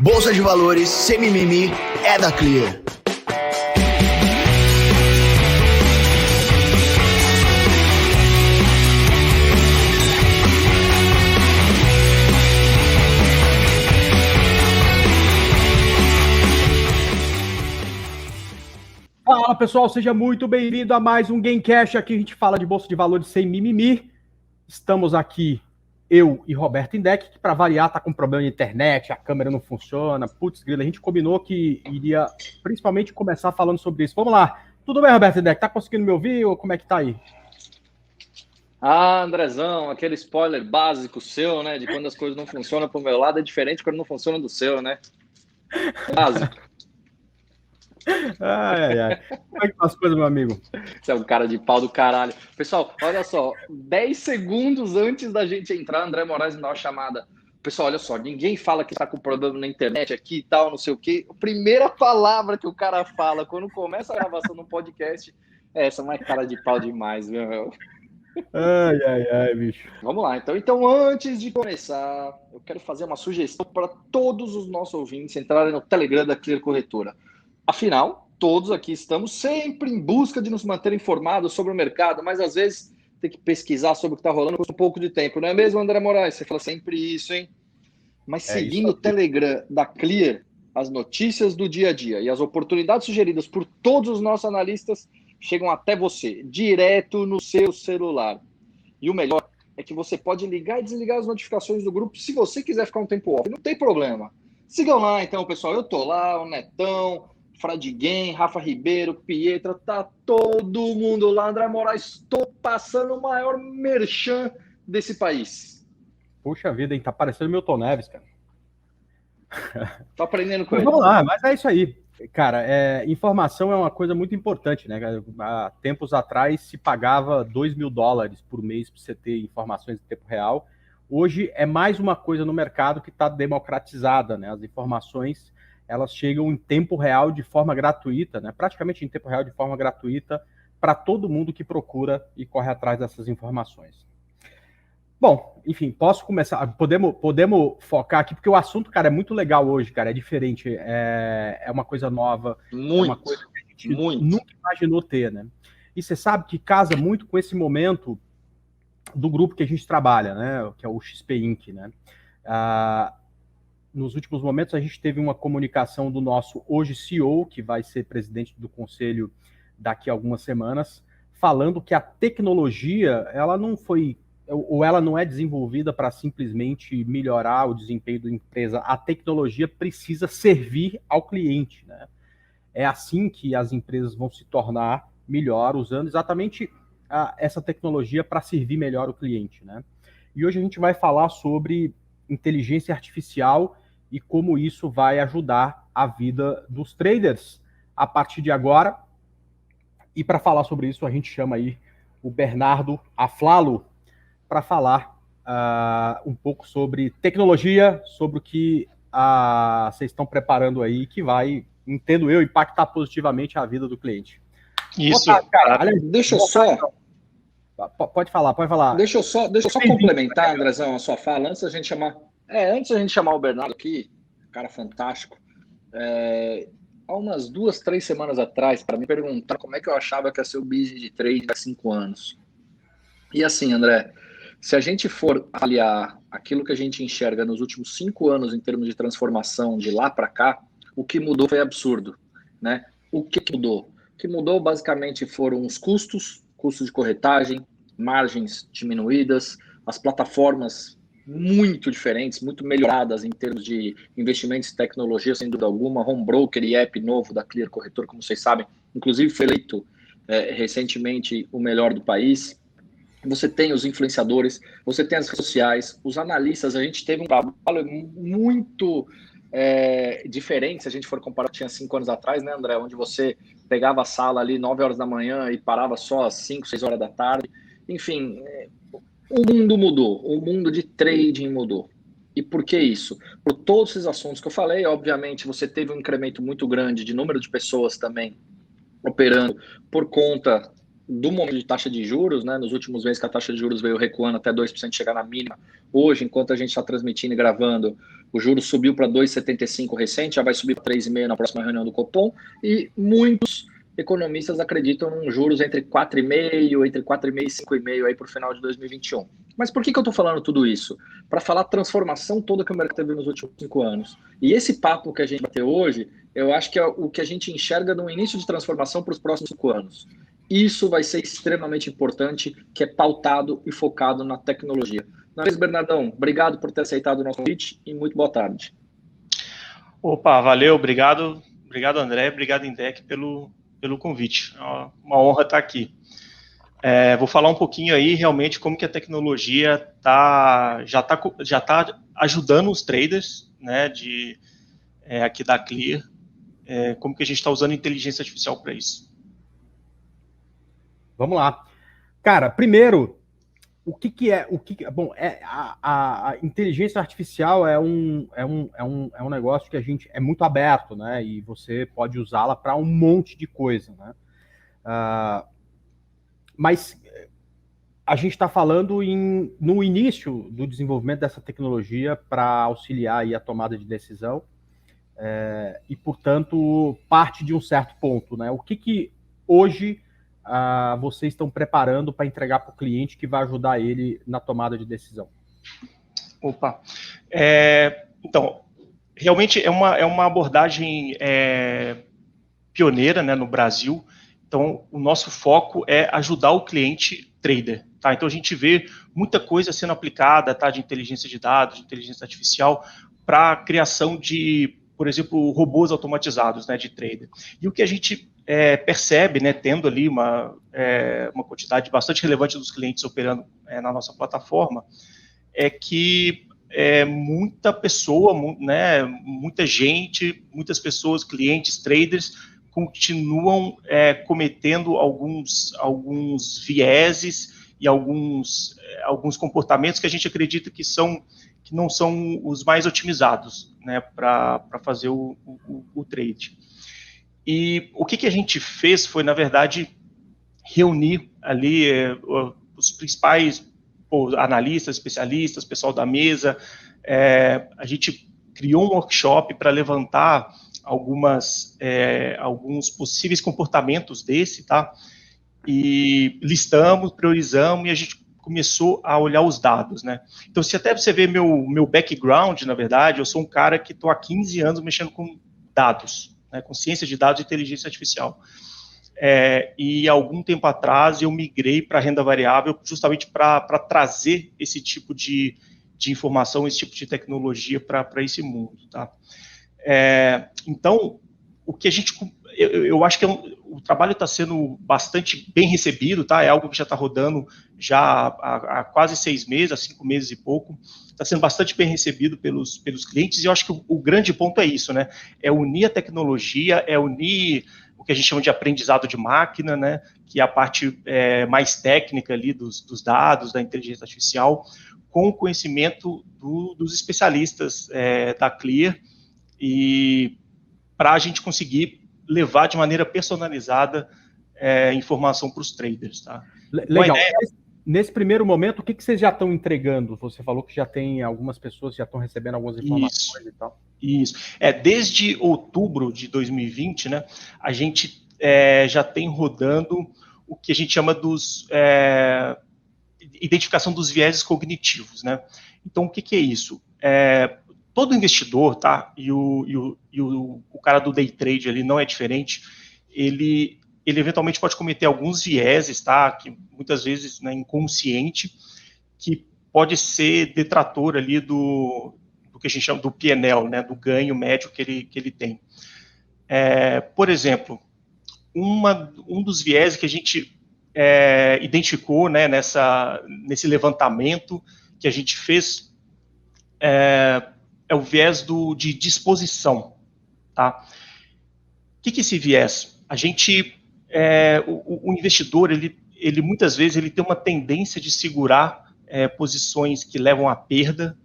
Bolsa de Valores, sem mimimi, é da Clear. Fala pessoal, seja muito bem-vindo a mais um Gamecast. Aqui a gente fala de Bolsa de Valores sem mimimi. Estamos aqui, eu e Roberto Indec, que para variar tá com problema de internet, a câmera não funciona. Putz, grila, a gente combinou que iria principalmente começar falando sobre isso. Vamos lá. Tudo bem, Roberto Indec? Tá conseguindo me ouvir ou como é que tá aí? Ah, Andrezão, aquele spoiler básico seu, né? De quando as coisas não funcionam pro meu lado é diferente quando não funciona do seu, né? Básico. Ai. Como é que tá as coisas, meu amigo? Você é um cara de pau do caralho. Pessoal, olha só, 10 segundos antes da gente entrar, André Moraes me dá uma chamada. Pessoal, olha só, ninguém fala que tá com problema na internet aqui e tal, não sei o quê. A primeira palavra que o cara fala quando começa a gravação no podcast é essa, mas cara de pau demais, meu. Ai, bicho. Vamos lá, então antes de começar, eu quero fazer uma sugestão para todos os nossos ouvintes entrarem no Telegram da Clear Corretora. Afinal, todos aqui estamos sempre em busca de nos manter informados sobre o mercado, mas às vezes tem que pesquisar sobre o que está rolando com um pouco de tempo, não é mesmo, André Moraes? Você fala sempre isso, hein? Mas seguindo o Telegram da Clear, as notícias do dia a dia e as oportunidades sugeridas por todos os nossos analistas chegam até você, direto no seu celular. E o melhor é que você pode ligar e desligar as notificações do grupo se você quiser ficar um tempo off. Não tem problema. Sigam lá, então, pessoal. Eu tô lá, o Netão, Fradiguem, Rafa Ribeiro, Pietra, tá todo mundo lá. André Moraes, tô passando o maior merchan desse país. Puxa vida, hein? Tá parecendo Milton Neves, cara. Tô aprendendo com ele. Vamos lá, mas é isso aí. Cara, informação é uma coisa muito importante, né? Há tempos atrás se pagava $2.000 por mês para você ter informações em tempo real. Hoje é mais uma coisa no mercado que está democratizada, né? As informações, elas chegam em tempo real de forma gratuita, né? Praticamente em tempo real de forma gratuita para todo mundo que procura e corre atrás dessas informações. Bom, enfim, posso começar? Podemos focar aqui, porque o assunto, cara, é muito legal hoje, cara, é diferente, é uma coisa nova, muito, é uma coisa que a gente nunca imaginou ter, né? E você sabe que casa muito com esse momento do grupo que a gente trabalha, né? Que é o XP Inc., né? Nos últimos momentos, a gente teve uma comunicação do nosso hoje CEO, que vai ser presidente do conselho daqui a algumas semanas, falando que a tecnologia, ela não foi, ou ela não é desenvolvida para simplesmente melhorar o desempenho da empresa. A tecnologia precisa servir ao cliente, né? É assim que as empresas vão se tornar melhor, usando exatamente essa tecnologia para servir melhor o cliente, né? E hoje a gente vai falar sobre inteligência artificial e como isso vai ajudar a vida dos traders a partir de agora. E para falar sobre isso, a gente chama aí o Bernardo Aflalo para falar um pouco sobre tecnologia, sobre o que vocês estão preparando aí, que vai, entendo eu, impactar positivamente a vida do cliente. Isso, cara. Deixa eu só... Pode falar. Deixa eu só complementar, Andrezão, a sua fala, antes da gente chamar o Bernardo aqui, cara fantástico. Há umas 2, 3 semanas atrás, para me perguntar como é que eu achava que ia ser o business de trade há 5 anos. E assim, André, se a gente for avaliar aquilo que a gente enxerga nos últimos 5 anos em termos de transformação de lá para cá, o que mudou foi absurdo, né? O que mudou? O que mudou basicamente foram os custos de corretagem, margens diminuídas, as plataformas muito diferentes, muito melhoradas em termos de investimentos em tecnologia, sem dúvida alguma. Home Broker e app novo da Clear Corretor, como vocês sabem, inclusive foi eleito recentemente o melhor do país. Você tem os influenciadores, você tem as redes sociais, os analistas. A gente teve um trabalho muito diferente, se a gente for comparar, tinha 5 anos atrás, né, André? Onde você pegava a sala ali 9 horas da manhã e parava só às 5, 6 horas da tarde. Enfim, o mundo mudou, o mundo de trading mudou. E por que isso? Por todos esses assuntos que eu falei, obviamente você teve um incremento muito grande de número de pessoas também operando por conta do momento de taxa de juros, né? Nos últimos meses que a taxa de juros veio recuando até 2% chegar na mínima. Hoje, enquanto a gente está transmitindo e gravando, O juro subiu para 2,75 recente, já vai subir para 3,5 na próxima reunião do Copom, e muitos economistas acreditam em juros entre 4,5, entre 4,5 e 5,5 aí para o final de 2021. Mas por que eu estou falando tudo isso? Para falar a transformação toda que o mercado teve nos últimos 5 anos. E esse papo que a gente vai ter hoje, eu acho que é o que a gente enxerga no início de transformação para os próximos 5 anos. Isso vai ser extremamente importante, que é pautado e focado na tecnologia. Não é mesmo, Bernardão? Obrigado por ter aceitado o nosso convite e muito boa tarde. Opa, valeu, obrigado. Obrigado, André, obrigado, Indec, pelo convite. É uma honra estar aqui. Vou falar um pouquinho aí, realmente, como que a tecnologia já tá ajudando os traders, né, aqui da Clear, como que a gente está usando inteligência artificial para isso. Vamos lá. Cara, primeiro, a inteligência artificial é um negócio que a gente é muito aberto, né? E você pode usá-la para um monte de coisa, né? Mas a gente está falando no início do desenvolvimento dessa tecnologia para auxiliar aí a tomada de decisão e, portanto, parte de um certo ponto, né? O que hoje vocês estão preparando para entregar para o cliente que vai ajudar ele na tomada de decisão? Opa, então, realmente é uma abordagem pioneira, né, no Brasil. Então, o nosso foco é ajudar o cliente trader, tá? Então, a gente vê muita coisa sendo aplicada, tá, de inteligência de dados, de inteligência artificial, para a criação de, por exemplo, robôs automatizados, né, de trader. E o que a gente percebe, né, tendo ali uma quantidade bastante relevante dos clientes operando na nossa plataforma, é que muita pessoa, né, muita gente, muitas pessoas, clientes, traders, continuam cometendo alguns vieses e alguns comportamentos que a gente acredita que não são os mais otimizados, né, para fazer o trade. E o que a gente fez foi, na verdade, reunir ali os principais analistas, especialistas, pessoal da mesa. A gente criou um workshop para levantar alguns possíveis comportamentos desse, tá? E listamos, priorizamos e a gente começou a olhar os dados, né? Então, se até você ver meu background, na verdade, eu sou um cara que estou há 15 anos mexendo com dados, né, com ciência de dados e inteligência artificial. E algum tempo atrás eu migrei para renda variável justamente para trazer esse tipo de informação, esse tipo de tecnologia para esse mundo, tá? Então, o que eu acho que o trabalho está sendo bastante bem recebido, tá? É algo que já está rodando já há quase 6 meses, há 5 meses e pouco. Está sendo bastante bem recebido pelos clientes, e eu acho que o grande ponto é isso, né? É unir a tecnologia, é unir o que a gente chama de aprendizado de máquina, né? Que é a parte mais técnica ali dos dados, da inteligência artificial, com o conhecimento dos especialistas da Clear, e para a gente conseguir levar de maneira personalizada informação para os traders, tá? Legal. Nesse primeiro momento, o que vocês já estão entregando? Você falou que já tem algumas pessoas que já estão recebendo algumas informações e tal. Isso. Desde outubro de 2020, né, a gente já tem rodando o que a gente chama dos identificação dos vieses cognitivos, né? Então, o que é isso? Todo investidor, tá? E o cara do day trade ali não é diferente. Ele eventualmente pode cometer alguns vieses, tá? Que muitas vezes, né, inconsciente, que pode ser detrator ali do que a gente chama do PNL, né? Do ganho médio que ele tem. Por exemplo, um dos vieses que a gente identificou, né, nesse levantamento que a gente fez é o viés de disposição, tá? O que é esse viés? A gente, o investidor, ele muitas vezes ele tem uma tendência de segurar posições que levam à perda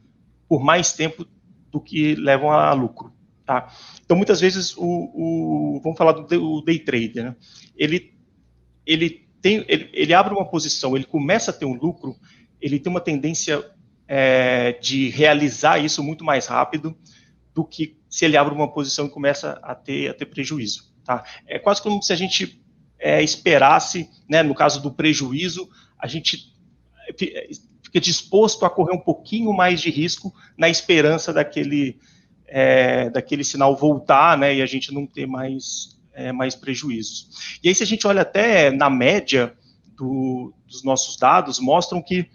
por mais tempo do que levam a lucro, tá? Então, muitas vezes, vamos falar do day trader, né? Ele abre uma posição, ele começa a ter um lucro, ele tem uma tendência de realizar isso muito mais rápido do que se ele abre uma posição e começa a ter prejuízo. Tá? É quase como se a gente esperasse, né, no caso do prejuízo, a gente fica disposto a correr um pouquinho mais de risco na esperança daquele sinal voltar, né, e a gente não ter mais prejuízos. E aí, se a gente olha até na média dos nossos dados, mostram que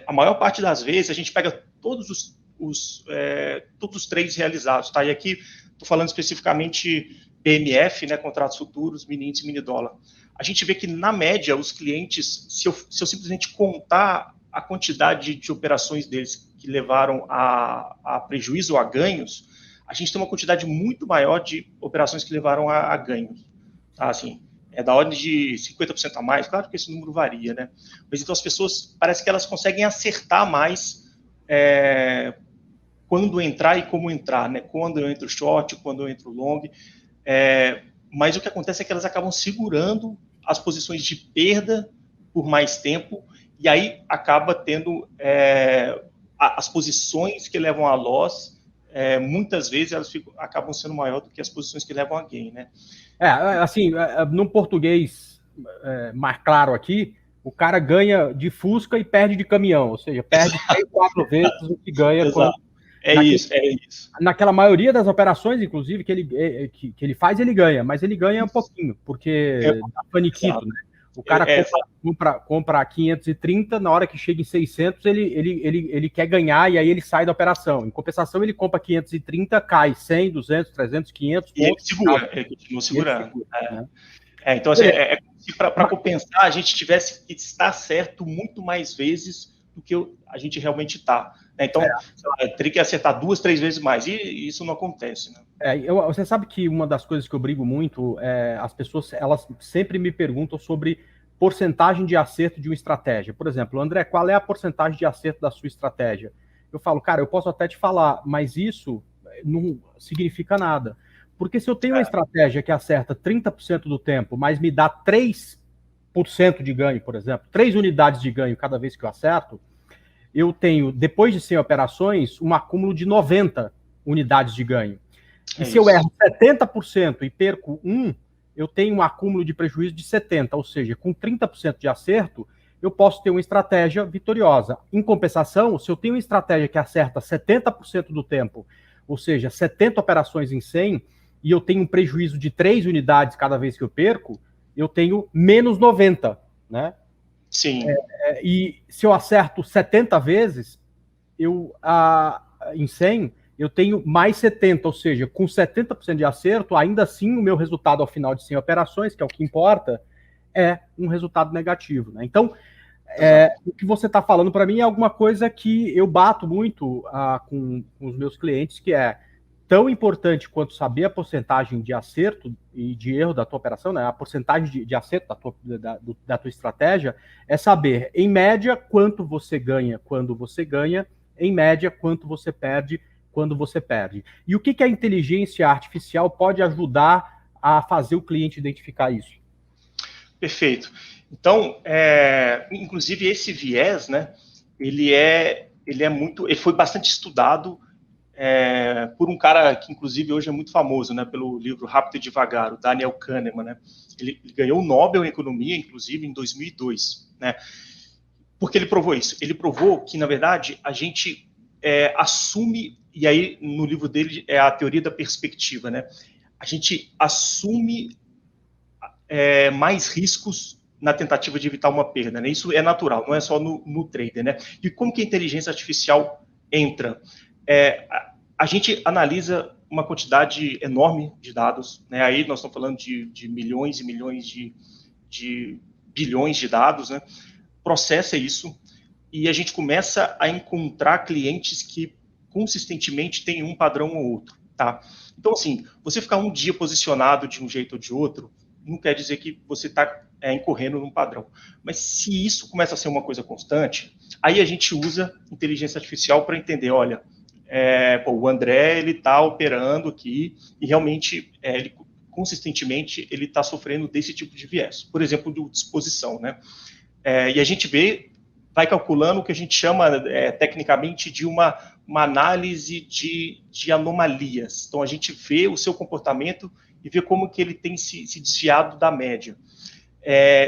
a maior parte das vezes a gente pega todos os trades realizados, tá? E aqui estou falando especificamente BMF, né, contratos futuros, mini índice e mini dólar. A gente vê que, na média, os clientes, se eu simplesmente contar a quantidade de operações deles que levaram a prejuízo ou a ganhos, a gente tem uma quantidade muito maior de operações que levaram a ganhos. Tá? Assim, é da ordem de 50% a mais, claro que esse número varia, né? Mas então as pessoas, parece que elas conseguem acertar mais quando entrar e como entrar, né? Quando eu entro short, quando eu entro long. Mas o que acontece é que elas acabam segurando as posições de perda por mais tempo, e aí acaba tendo as posições que levam a loss, muitas vezes elas acabam sendo maior do que as posições que levam a gain, né? Assim, no português mais claro aqui, o cara ganha de Fusca e perde de caminhão, ou seja, perde 3, 4 vezes o que ganha. Isso. Naquela maioria das operações, inclusive, que ele faz, ele ganha, mas ele ganha um pouquinho, porque dá paniquito, né? O cara compra 530, na hora que chega em 600, ele quer ganhar e aí ele sai da operação. Em compensação, ele compra 530, cai 100, 200, 300, 500 pontos. E ele segura, ele continua segurando. Né? Então, assim, para compensar, a gente tivesse que estar certo muito mais vezes do que a gente realmente está. Então, eu teria que acertar 2, 3 vezes mais, e isso não acontece, né? Você sabe que uma das coisas que eu brigo muito, as pessoas, elas sempre me perguntam sobre porcentagem de acerto de uma estratégia. Por exemplo, André, qual é a porcentagem de acerto da sua estratégia? Eu falo, cara, eu posso até te falar, mas isso não significa nada. Porque se eu tenho uma estratégia que acerta 30% do tempo, mas me dá 3% de ganho, por exemplo, 3 unidades de ganho cada vez que eu acerto, eu tenho, depois de 100 operações, um acúmulo de 90 unidades de ganho. E se eu erro 70% e perco 1, eu tenho um acúmulo de prejuízo de 70%. Ou seja, com 30% de acerto, eu posso ter uma estratégia vitoriosa. Em compensação, se eu tenho uma estratégia que acerta 70% do tempo, ou seja, 70 operações em 100, e eu tenho um prejuízo de 3 unidades cada vez que eu perco, eu tenho menos 90, né? Sim. E se eu acerto 70 vezes, em 100, eu tenho mais 70, ou seja, com 70% de acerto, ainda assim o meu resultado ao final de 100 operações, que é o que importa, é um resultado negativo, né? Então, o que você está falando para mim é alguma coisa que eu bato muito com os meus clientes, que é tão importante quanto saber a porcentagem de acerto e de erro da tua operação, né? A porcentagem de acerto da tua estratégia é saber, em média, quanto você ganha quando você ganha, em média, quanto você perde quando você perde. E o que a inteligência artificial pode ajudar a fazer o cliente identificar isso? Perfeito. Então, inclusive esse viés, né, ele foi bastante estudado por um cara que, inclusive, hoje é muito famoso, né, pelo livro Rápido e Devagar, o Daniel Kahneman, né? Ele ganhou o Nobel em Economia, inclusive, em 2002, né? Porque ele provou isso. Ele provou que, na verdade, a gente assume, e aí no livro dele é a teoria da perspectiva, né? A gente assume mais riscos na tentativa de evitar uma perda, né? Isso é natural, não é só no trader, né? E como que a inteligência artificial entra? A gente analisa uma quantidade enorme de dados, né? Aí nós estamos falando de milhões e milhões de bilhões de dados, né? Processa isso e a gente começa a encontrar clientes que consistentemente têm um padrão ou outro, tá? Então, assim, você ficar um dia posicionado de um jeito ou de outro não quer dizer que você está incorrendo num padrão. Mas se isso começa a ser uma coisa constante, aí a gente usa inteligência artificial para entender, olha, o André, ele está operando aqui e realmente, consistentemente, ele está sofrendo desse tipo de viés. Por exemplo, de disposição, né? E a gente vê vai calculando o que a gente chama tecnicamente de uma análise de anomalias. Então, a gente vê o seu comportamento e vê como que ele tem se desviado da média.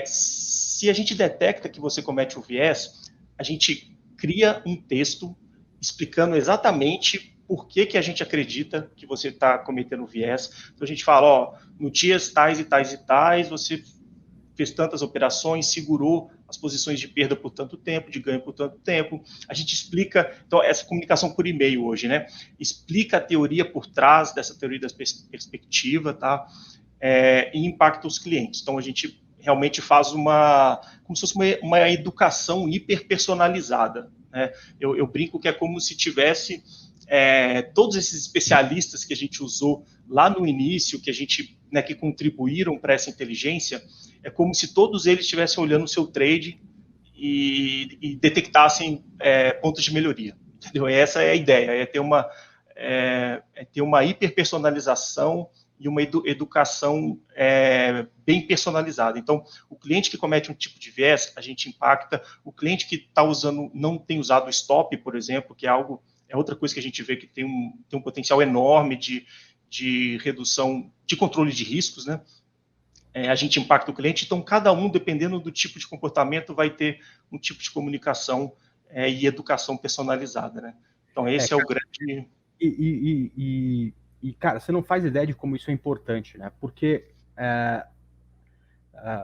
Se a gente detecta que você comete o viés, a gente cria um texto explicando exatamente por que a gente acredita que você está cometendo o viés. Então, a gente fala, no dias tais e tais e tais, você fez tantas operações, segurou as posições de perda por tanto tempo, de ganho por tanto tempo. A gente explica, então, essa comunicação por e-mail hoje, né? Explica a teoria por trás dessa teoria da perspectiva, tá? E impacta os clientes. Então, a gente realmente faz como se fosse uma educação hiperpersonalizada, né? Eu brinco que é como se tivesse todos esses especialistas que a gente usou lá no início, que a gente, né, que contribuíram para essa inteligência, é como se todos eles estivessem olhando o seu trade e detectassem pontos de melhoria, entendeu? Essa é a ideia, é ter uma hiperpersonalização e uma educação bem personalizada. Então, o cliente que comete um tipo de viés, a gente impacta. O cliente que não tem usado o stop, por exemplo, que é outra coisa que a gente vê que tem um potencial enorme de redução, de controle de riscos, né? A gente impacta o cliente. Então, cada um, dependendo do tipo de comportamento, vai ter um tipo de comunicação e educação personalizada, né? Então, esse é o grande... E, cara, você não faz ideia de como isso é importante, né? Porque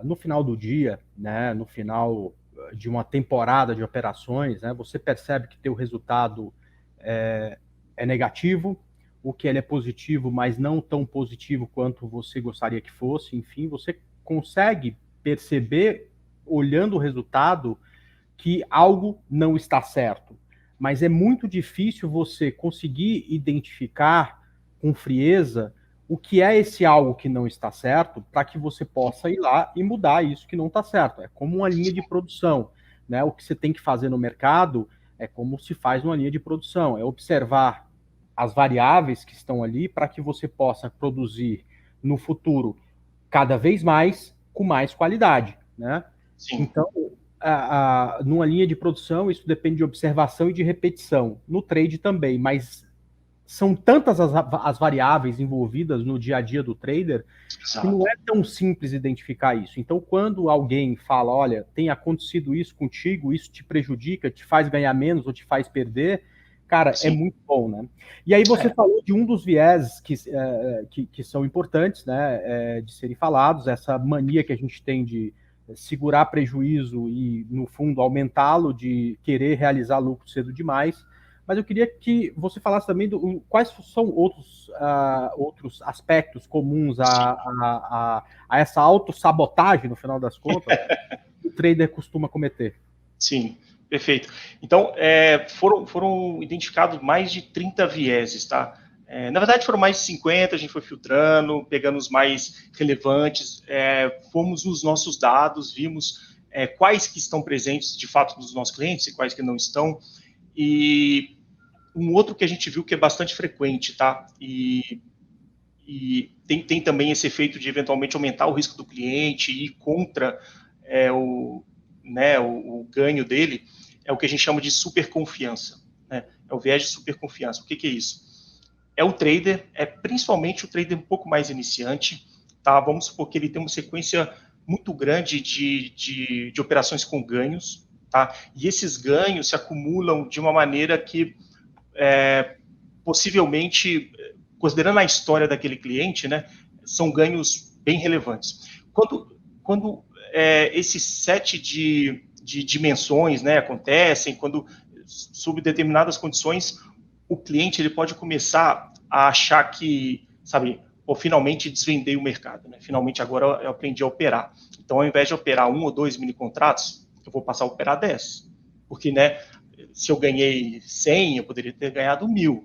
no final do dia, né, no final de uma temporada de operações, né, você percebe que teu resultado é negativo, o que ele é positivo, mas não tão positivo quanto você gostaria que fosse. Enfim, você consegue perceber, olhando o resultado, que algo não está certo. Mas é muito difícil você conseguir identificar com frieza o que é esse algo que não está certo, para que você possa ir lá e mudar isso que não está certo. É como uma linha de produção, né? O que você tem que fazer no mercado é como se faz uma linha de produção, é observar as variáveis que estão ali para que você possa produzir no futuro cada vez mais, com mais qualidade, né? Sim. Então, numa linha de produção, isso depende de observação e de repetição. No trade também, mas são tantas as variáveis envolvidas no dia a dia do trader, Exato. que não é tão simples identificar isso. Então, quando alguém fala, olha, tem acontecido isso contigo, isso te prejudica, te faz ganhar menos ou te faz perder, cara, Sim. É muito bom, né? E aí você falou de um dos viés que são importantes, né, de serem falados, essa mania que a gente tem de segurar prejuízo e, no fundo, aumentá-lo, de querer realizar lucro cedo demais. Mas eu queria que você falasse também quais são outros aspectos comuns a essa autossabotagem, no final das contas, que o trader costuma cometer. Sim, perfeito. Então, foram identificados mais de 30 vieses, tá? Na verdade, foram mais de 50, a gente foi filtrando, pegando os mais relevantes, fomos nos nossos dados, vimos quais que estão presentes, de fato, nos nossos clientes e quais que não estão. E um outro que a gente viu que é bastante frequente, tá? E tem também esse efeito de eventualmente aumentar o risco do cliente e ir contra o ganho dele, é o que a gente chama de superconfiança, né? É o viés de superconfiança. O que é isso? É o trader, principalmente o trader um pouco mais iniciante, tá? Vamos supor que ele tem uma sequência muito grande de operações com ganhos, tá? E esses ganhos se acumulam de uma maneira que, possivelmente, considerando a história daquele cliente, né, são ganhos bem relevantes. Quando esse set de dimensões, né, acontecem, quando, sob determinadas condições, o cliente ele pode começar a achar que, sabe, finalmente desvendei o mercado, né? Finalmente agora eu aprendi a operar. Então, ao invés de operar 1 ou 2 mini contratos, eu vou passar a operar 10. Porque, né, se eu ganhei 100, eu poderia ter ganhado 1.000.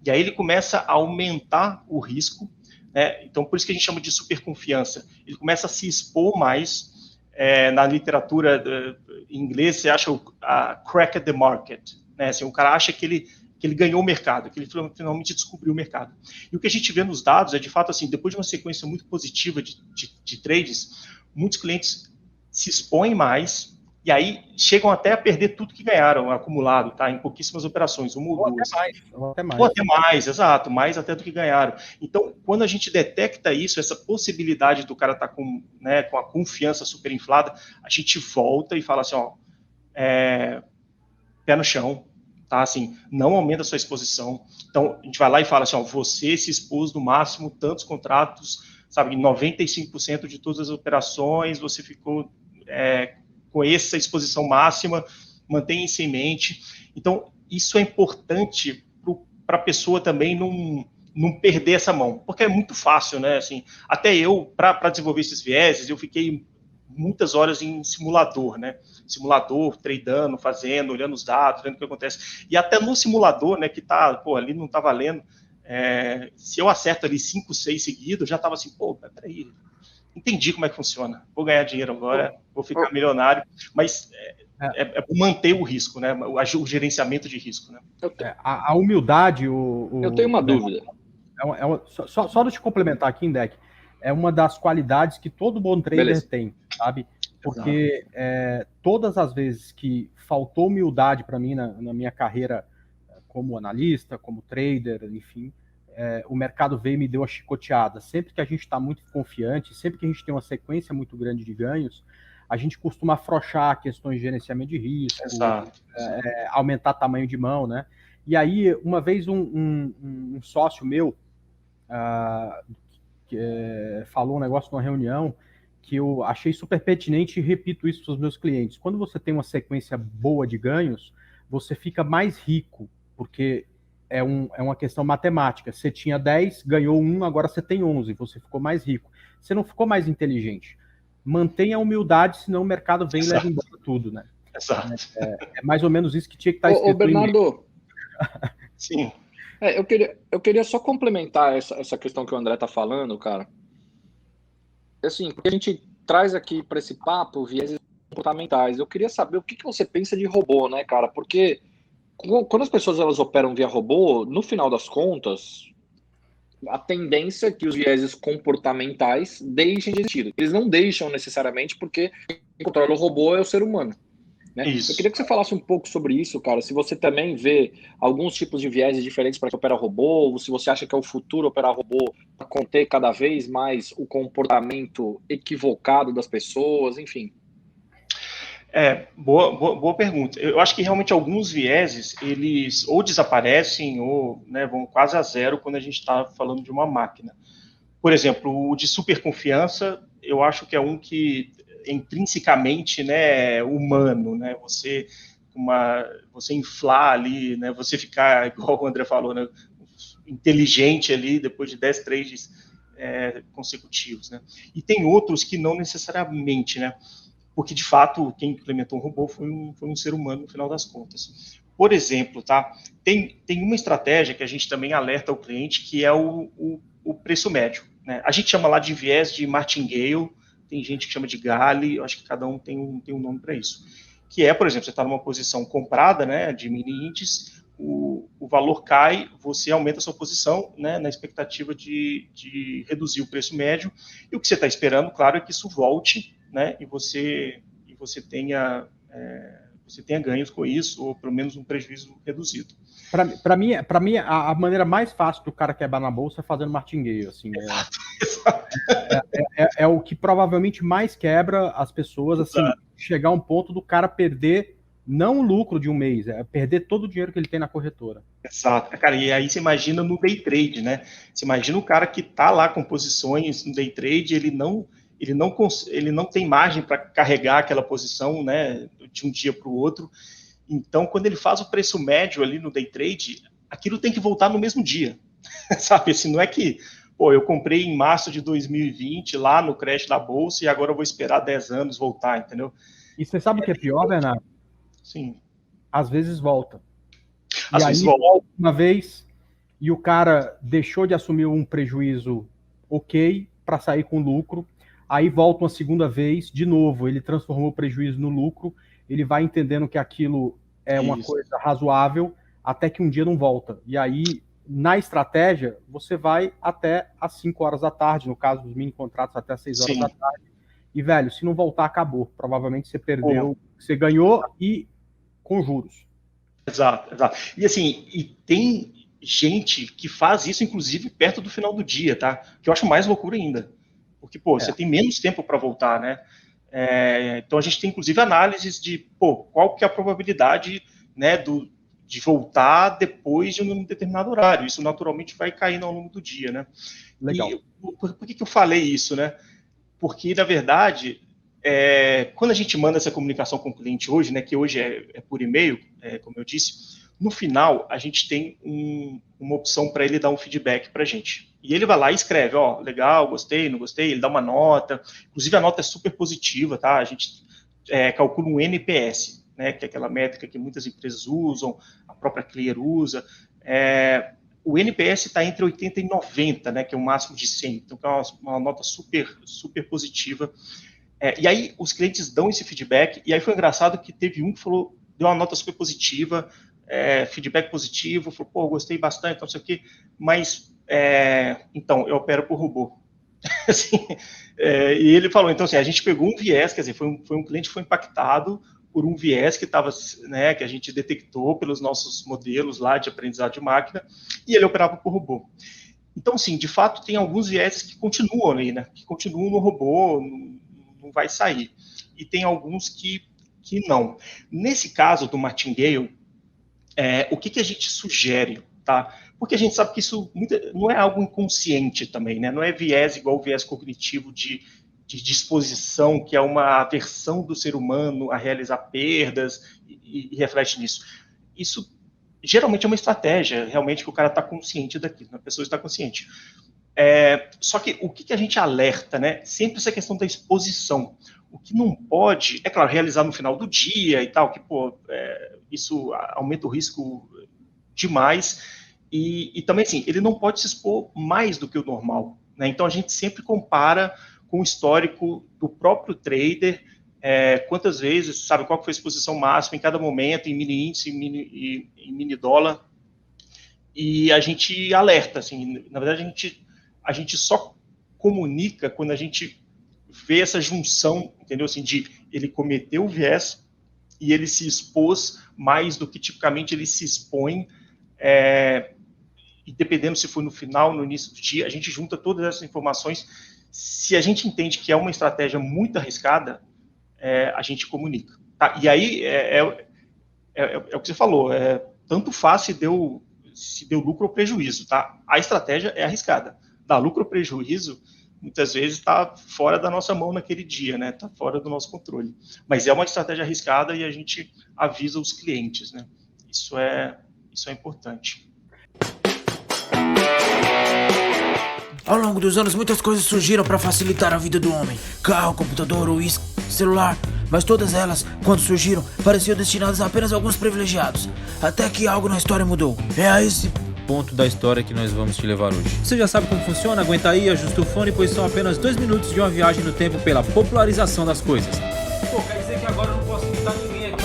E aí ele começa a aumentar o risco, né? Então, por isso que a gente chama de superconfiança. Ele começa a se expor mais. Na literatura em inglês, você acha a crack at the market, né? Assim, o cara acha que ele ganhou o mercado, que ele finalmente descobriu o mercado. E o que a gente vê nos dados é, de fato, assim, depois de uma sequência muito positiva de trades, muitos clientes se expõem mais, E aí chegam até a perder tudo que ganharam acumulado, tá? Em pouquíssimas operações, uma ou duas. Ou até mais. Ou até mais, exato, mais até do que ganharam. Então, quando a gente detecta isso, essa possibilidade do cara estar com a confiança superinflada, a gente volta e fala assim, ó, pé no chão, tá? Assim, não aumenta a sua exposição. Então, a gente vai lá e fala assim, ó, você se expôs no máximo tantos contratos, sabe, em 95% de todas as operações, você ficou com essa exposição máxima, mantenha isso em mente. Então, isso é importante para a pessoa também não perder essa mão, porque é muito fácil, né? Assim, até eu, para desenvolver esses vieses, eu fiquei muitas horas em simulador, né? Simulador, tradando, fazendo, olhando os dados, vendo o que acontece. E até no simulador, né, que tá, ali não tá valendo, se eu acerto ali 5, 6 seguidos, já tava assim, peraí, entendi como é que funciona, vou ganhar dinheiro agora, vou ficar milionário, mas é manter o risco, né? O gerenciamento de risco, né? A humildade, eu tenho uma dúvida. Só de te complementar aqui, Indec, é uma das qualidades que todo bom trader tem, sabe? Porque todas as vezes que faltou humildade para mim na minha carreira como analista, como trader, enfim, o mercado veio e me deu a chicoteada. Sempre que a gente está muito confiante, sempre que a gente tem uma sequência muito grande de ganhos, a gente costuma afrouxar questões de gerenciamento de risco, aumentar tamanho de mão, né? E aí, uma vez um sócio meu falou um negócio numa reunião que eu achei super pertinente e repito isso para os meus clientes. Quando você tem uma sequência boa de ganhos, você fica mais rico, porque é uma questão matemática. Você tinha 10, ganhou 1, agora você tem 11, você ficou mais rico. Você não ficou mais inteligente. Mantenha a humildade, senão o mercado vem e leva embora tudo, né? Exato. É mais ou menos isso que tinha que estar escrito. Ô Bernardo, sim. Eu queria só complementar essa questão que o André tá falando, cara. Assim, porque a gente traz aqui para esse papo vieses comportamentais. Eu queria saber o que você pensa de robô, né, cara? Porque quando as pessoas elas operam via robô, no final das contas, a tendência é que os vieses comportamentais deixem de existir. Eles não deixam necessariamente porque quem controla o robô é o ser humano. Né? Eu queria que você falasse um pouco sobre isso, cara. Se você também vê alguns tipos de vieses diferentes para que opera robô, ou se você acha que é o futuro operar robô para conter cada vez mais o comportamento equivocado das pessoas, enfim. Boa pergunta. Eu acho que realmente alguns vieses, eles ou desaparecem ou, né, vão quase a zero quando a gente está falando de uma máquina. Por exemplo, o de superconfiança, eu acho que é um que intrinsecamente, né, humano, né, você inflar ali, né, você ficar, igual o André falou, né, inteligente ali depois de 10 trades consecutivos, né. E tem outros que não necessariamente, né, porque, de fato, quem implementou um robô foi um ser humano, no final das contas. Por exemplo, tá? Tem uma estratégia que a gente também alerta ao cliente, que é o preço médio. Né? A gente chama lá de viés de martingale, tem gente que chama de Gale, eu acho que cada um tem um nome para isso. Que é, por exemplo, você está numa posição comprada, né, de mini índice, o valor cai, você aumenta a sua posição, né, na expectativa de reduzir o preço médio, e o que você está esperando, claro, é que isso volte, né, e você tenha ganhos com isso, ou pelo menos um prejuízo reduzido. Para mim, a maneira mais fácil do cara quebrar na bolsa é fazendo martingale. Assim, Exato. É o que provavelmente mais quebra as pessoas, assim, chegar a um ponto do cara perder, não o lucro de um mês, é perder todo o dinheiro que ele tem na corretora. Exato. Cara, e aí você imagina no day trade, né? Você imagina o cara que está lá com posições no day trade, ele não tem margem para carregar aquela posição, né, de um dia para o outro. Então, quando ele faz o preço médio ali no day trade, aquilo tem que voltar no mesmo dia, sabe? Assim, não é que, eu comprei em março de 2020 lá no crash da bolsa e agora eu vou esperar 10 anos voltar, entendeu? E você sabe o que é pior, Bernardo? Sim. Às vezes volta. Às vezes volta. Uma vez, e o cara deixou de assumir um prejuízo ok para sair com lucro, aí volta uma segunda vez, de novo, ele transformou o prejuízo no lucro, ele vai entendendo que aquilo é uma coisa razoável, até que um dia não volta. E aí, na estratégia, você vai até às 5 horas da tarde, no caso dos mini contratos, até às 6 horas da tarde, E, velho, se não voltar, acabou. Provavelmente você perdeu, você ganhou e com juros. Exato. E assim, tem gente que faz isso, inclusive, perto do final do dia, tá? Que eu acho mais loucura ainda. Porque, você tem menos tempo para voltar, né? Então a gente tem, inclusive, análises de, qual que é a probabilidade, né, de voltar depois de um determinado horário. Isso naturalmente vai caindo ao longo do dia, né? Legal. E por que eu falei isso, né? Porque, na verdade, quando a gente manda essa comunicação com o cliente hoje, né, que hoje é por e-mail, como eu disse, no final a gente tem uma opção para ele dar um feedback para a gente. E ele vai lá e escreve, legal, gostei, não gostei, ele dá uma nota, inclusive a nota é super positiva, tá? A gente calcula um NPS, né, que é aquela métrica que muitas empresas usam, a própria Clear usa. O NPS está entre 80 e 90, né, que é o máximo de 100, então é uma nota super, super positiva. E aí os clientes dão esse feedback, e aí foi engraçado que teve um que falou, deu uma nota super positiva, feedback positivo, falou, gostei bastante, não sei o quê, mas, então, eu opero por robô. Assim, e ele falou, então, assim, a gente pegou um viés, quer dizer, foi um cliente que foi impactado por um viés que estava, né, que a gente detectou pelos nossos modelos lá de aprendizado de máquina, e ele operava por robô. Então, sim, de fato, tem alguns viéses que continuam ali, né, que continuam no robô, não vai sair. E tem alguns que não. Nesse caso do Martingale, o que a gente sugere, tá? Porque a gente sabe que isso não é algo inconsciente também, né? Não é viés igual o viés cognitivo de disposição, que é uma aversão do ser humano a realizar perdas e reflete nisso. Isso geralmente é uma estratégia, realmente, que o cara está consciente daquilo, a pessoa está consciente. Só que o que a gente alerta, né? Sempre essa questão da exposição. O que não pode, é claro, realizar no final do dia e tal, que, isso aumenta o risco demais. E também, assim, ele não pode se expor mais do que o normal, né? Então, a gente sempre compara com o histórico do próprio trader, quantas vezes, sabe, qual foi a exposição máxima em cada momento, em mini índice, em mini dólar, e a gente alerta, assim, na verdade, a gente só comunica quando a gente vê essa junção, entendeu, assim, de ele cometer o viés e ele se expôs mais do que tipicamente ele se expõe, e dependendo se foi no final, no início do dia, a gente junta todas essas informações. Se a gente entende que é uma estratégia muito arriscada, a gente comunica. Tá? E aí, é o que você falou, tanto faz se deu lucro ou prejuízo. Tá? A estratégia é arriscada. Dar lucro ou prejuízo, muitas vezes está fora da nossa mão naquele dia, né? Está fora do nosso controle. Mas é uma estratégia arriscada e a gente avisa os clientes, né? Isso é importante. Ao longo dos anos, muitas coisas surgiram para facilitar a vida do homem. Carro, computador, uísque, celular. Mas todas elas, quando surgiram, pareciam destinadas a apenas alguns privilegiados. Até que algo na história mudou. É a esse ponto da história que nós vamos te levar hoje. Você já sabe como funciona? Aguenta aí, ajusta o fone, pois são apenas 2 minutos de uma viagem no tempo pela popularização das coisas. Quer dizer que agora eu não posso imitar ninguém aqui.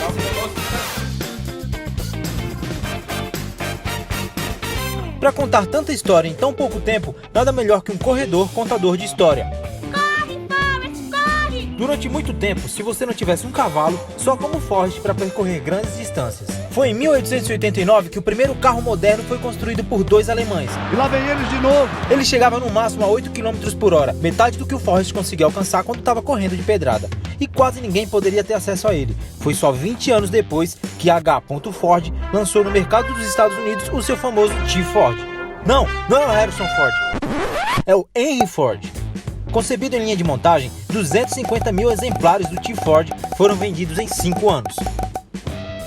Para contar tanta história em tão pouco tempo, nada melhor que um corredor contador de história. Corre, Forrest, corre! Durante muito tempo, se você não tivesse um cavalo, só como Forrest para percorrer grandes distâncias. Foi em 1889 que o primeiro carro moderno foi construído por 2 alemães. E lá vem eles de novo. Ele chegava no máximo a 8 km por hora, metade do que o Forrest conseguia alcançar quando estava correndo de pedrada. E quase ninguém poderia ter acesso a ele. Foi só 20 anos depois que a H. Ford lançou no mercado dos Estados Unidos o seu famoso T-Ford. Não é o Harrison Ford, é o Henry Ford. Concebido em linha de montagem, 250 mil exemplares do T-Ford foram vendidos em 5 anos.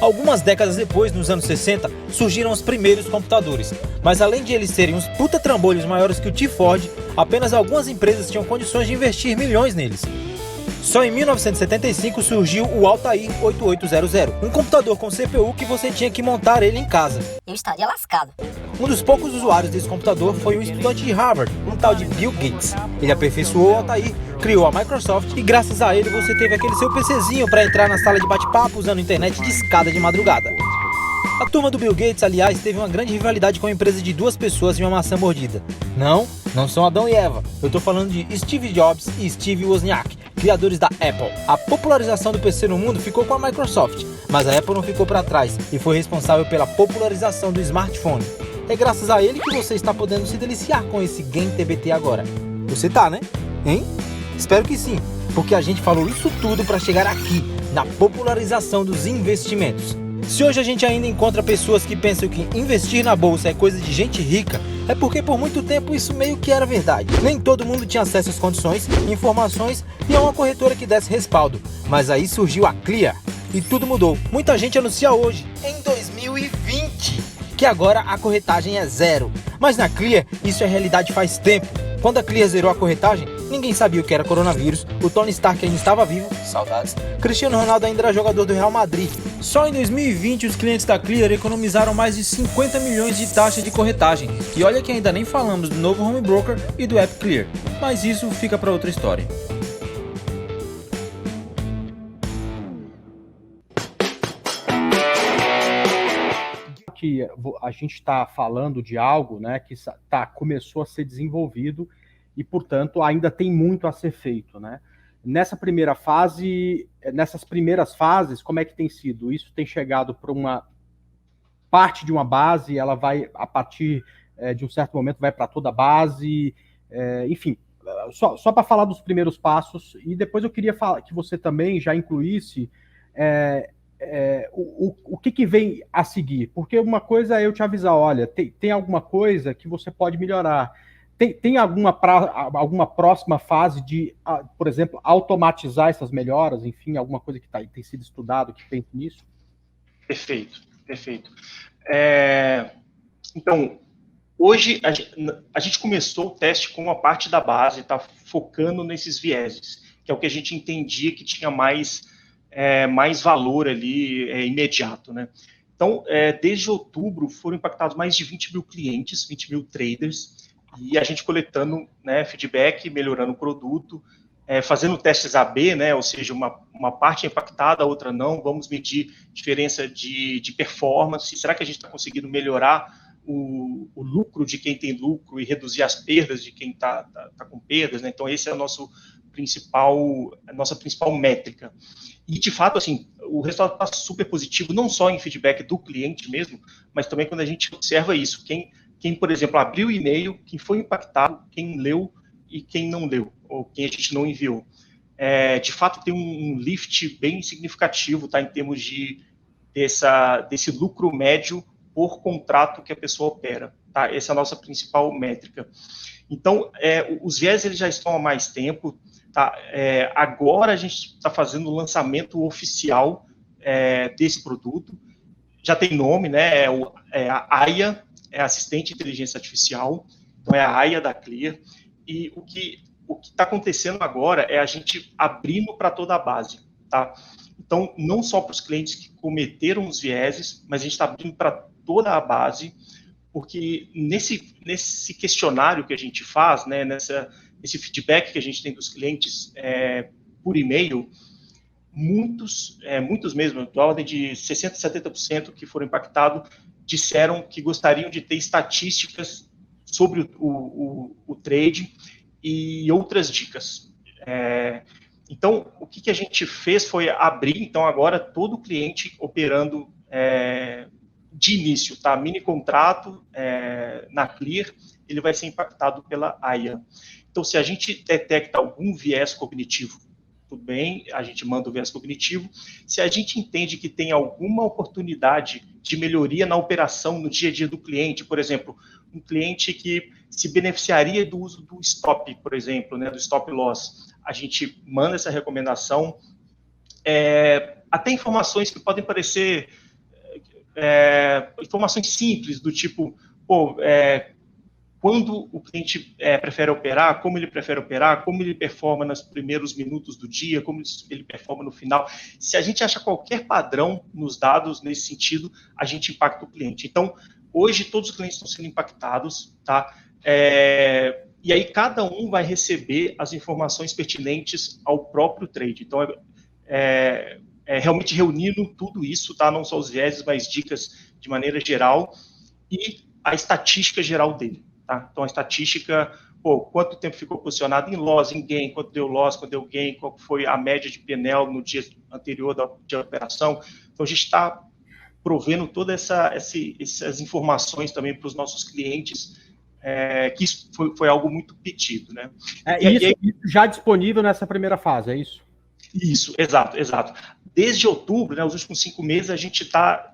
Algumas décadas depois, nos anos 60, surgiram os primeiros computadores. Mas além de eles serem uns puta trambolhos maiores que o T-Ford, apenas algumas empresas tinham condições de investir milhões neles. Só em 1975 surgiu o Altair 8800, um computador com CPU que você tinha que montar ele em casa. Eu estaria lascado. Um dos poucos usuários desse computador foi um estudante de Harvard, um tal de Bill Gates. Ele aperfeiçoou o Altair, criou a Microsoft e graças a ele você teve aquele seu PCzinho para entrar na sala de bate-papo usando internet de escada de madrugada. A turma do Bill Gates, aliás, teve uma grande rivalidade com a empresa de 2 pessoas e uma maçã mordida. Não são Adão e Eva. Eu tô falando de Steve Jobs e Steve Wozniak, criadores da Apple. A popularização do PC no mundo ficou com a Microsoft, mas a Apple não ficou para trás e foi responsável pela popularização do smartphone. É graças a ele que você está podendo se deliciar com esse Game TBT agora. Você tá, né? Hein? Espero que sim, porque a gente falou isso tudo para chegar aqui, na popularização dos investimentos. Se hoje a gente ainda encontra pessoas que pensam que investir na bolsa é coisa de gente rica, é porque por muito tempo isso meio que era verdade. Nem todo mundo tinha acesso às condições, informações e a uma corretora que desse respaldo. Mas aí surgiu a Clear e tudo mudou. Muita gente anuncia hoje, em 2020, que agora a corretagem é zero. Mas na Clear isso é realidade faz tempo. Quando a Clear zerou a corretagem, ninguém sabia o que era coronavírus, o Tony Stark ainda estava vivo, saudades, Cristiano Ronaldo ainda era jogador do Real Madrid. Só em 2020 os clientes da Clear economizaram mais de 50 milhões de taxa de corretagem. E olha que ainda nem falamos do novo home broker e do app Clear, mas isso fica para outra história. Que a gente está falando de algo, né, que começou a ser desenvolvido e, portanto, ainda tem muito a ser feito, né? Nessas primeiras fases, como é que tem sido? Isso tem chegado para uma parte de uma base, ela vai, a partir de um certo momento, vai para toda a base, enfim, só para falar dos primeiros passos, e depois eu queria que você também já incluísse o que vem a seguir, porque uma coisa é eu te avisar, olha, tem alguma coisa que você pode melhorar, tem alguma próxima fase de, por exemplo, automatizar essas melhoras, enfim, alguma coisa que tem sido estudado, que pensa nisso? Perfeito. Então, hoje a gente começou o teste com a parte da base, tá focando nesses vieses, que é o que a gente entendia que tinha mais valor ali imediato, né? Então, desde outubro, foram impactados mais de 20 mil clientes, 20 mil traders, e a gente coletando, né, feedback, melhorando o produto, fazendo testes AB, né, ou seja, uma parte é impactada, a outra não, vamos medir diferença de performance, será que a gente está conseguindo melhorar o lucro de quem tem lucro e reduzir as perdas de quem está com perdas, né? Então, esse é a nossa principal métrica. E, de fato, assim, o resultado está super positivo, não só em feedback do cliente mesmo, mas também quando a gente observa isso. Quem, por exemplo, abriu o e-mail, quem foi impactado, quem leu e quem não leu, ou quem a gente não enviou. De fato, tem um lift bem significativo, tá, em termos desse lucro médio por contrato que a pessoa opera. Tá? Essa é a nossa principal métrica. Então, os viés eles já estão há mais tempo. Tá? Agora a gente está fazendo o lançamento oficial desse produto. Já tem nome, né? A AIA, Assistente de Inteligência Artificial. Então, é a AIA da Clear. E o que está acontecendo agora é a gente abrindo para toda a base. Tá? Então, não só para os clientes que cometeram os vieses, mas a gente está abrindo para toda a base, porque nesse questionário que a gente faz, né, nesse feedback que a gente tem dos clientes por e-mail, muitos mesmo, da ordem de 60%, 70% que foram impactados, disseram que gostariam de ter estatísticas sobre o trade e outras dicas. Então, o que a gente fez foi abrir, então, agora todo cliente operando de início, tá? Mini contrato na Clear, ele vai ser impactado pela AIA. Então, se a gente detecta algum viés cognitivo, tudo bem, a gente manda o viés cognitivo. Se a gente entende que tem alguma oportunidade de melhoria na operação no dia a dia do cliente, por exemplo, um cliente que se beneficiaria do uso do stop, por exemplo, né, do stop loss, a gente manda essa recomendação. Até informações que podem parecer informações simples, do tipo, quando o cliente prefere operar, como ele prefere operar, como ele performa nos primeiros minutos do dia, como ele performa no final. Se a gente acha qualquer padrão nos dados nesse sentido, a gente impacta o cliente. Então, hoje, todos os clientes estão sendo impactados, tá? E aí, cada um vai receber as informações pertinentes ao próprio trade. Então, realmente reunindo tudo isso, tá? Não só os vieses, mas dicas de maneira geral e a estatística geral dele. Tá? Então, a estatística, quanto tempo ficou posicionado em loss, em gain, quanto deu loss, quanto deu gain, qual foi a média de PNL no dia anterior da operação. Então, a gente está provendo todas essas informações também para os nossos clientes, que isso foi algo muito pedido, né? Isso já disponível nessa primeira fase, é isso? Isso, exato. Desde outubro, né, os últimos 5 meses, a gente está